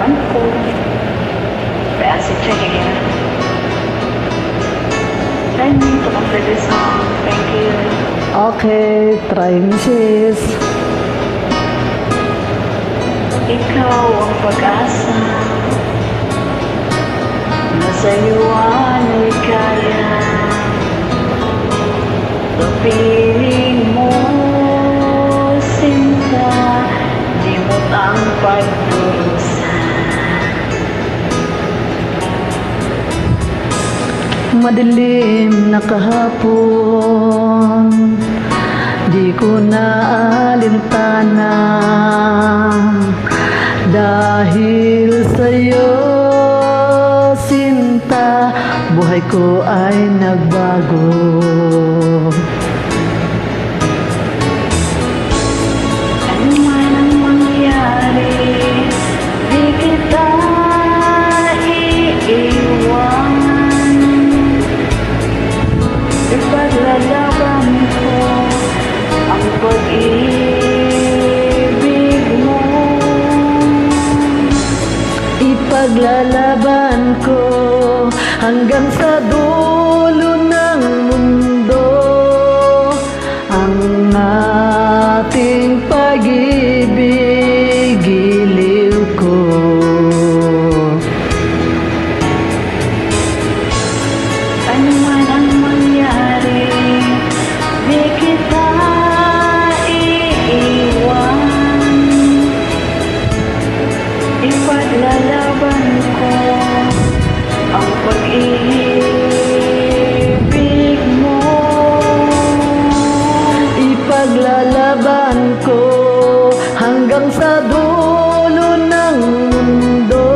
paglalaban ko. That's it, check again. Try me to complete this song. Thank you. Okay, try Mrs. Ikaw ang pag-asa na sa'yo ay kaya. Kapiling mo, sinta, di mo't ang pagdurusa. Madilim na kahapon, di ko na alintana. Dahil sa'yo, sinta, buhay ko ay nagbago. Ano man ang mangyari, di kita iiwan. Ipaglalaban ko ang pag-ibig mo. Ipaglalaban ko hanggang sa dulo ng mundo ang ating pag-ibig, giliw ko. Ano man ang mangyari, di kita iiwan. Ipaglalaban ko ang pag-ibig mo. Ipaglalaban ko hanggang sa dulo ng mundo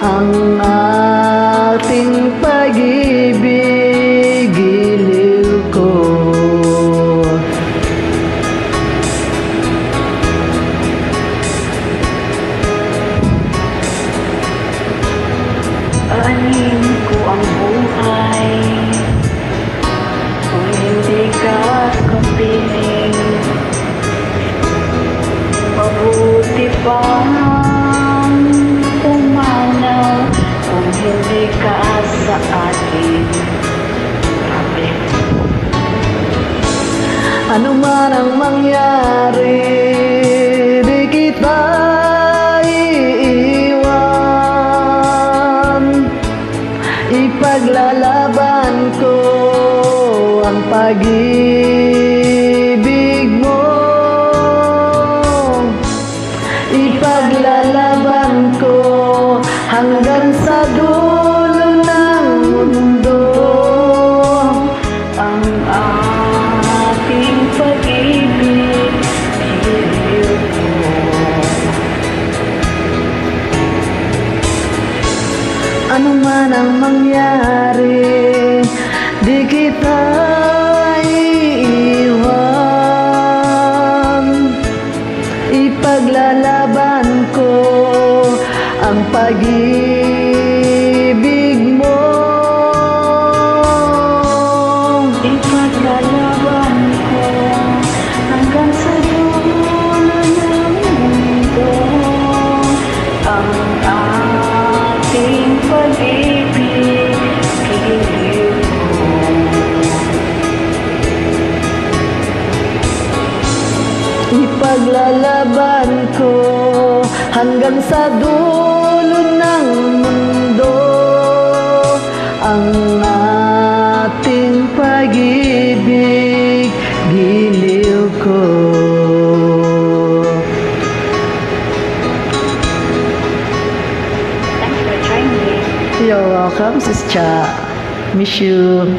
ang ating pag-ibig, giliw ko. Aanin ko ang buhay kung hindi ka kapiling. Mabuti pang pumanaw kung hindi ka sa akin. Grabe. Ano man ang mangyari, di kita iiwan. Ipaglalaban ko ang pag-ibig mo. Ipaglalaban ko hanggang sa dulo ng mundo Ang ating pag-ibig, giliw ko. ano man ang mangyari, di kita iiwan. Ipaglalaban ko ang pag-ibig mo. Ipaglalaban ko hanggang sa dulo ng mundo ang ating pag-ibig, giliw ko. Ipaglalaban ko hanggang sa dulo ng mundo ang ating pag-ibig, giliw ko. Thanks for trying me. You're welcome, Sis Cha. Miss you.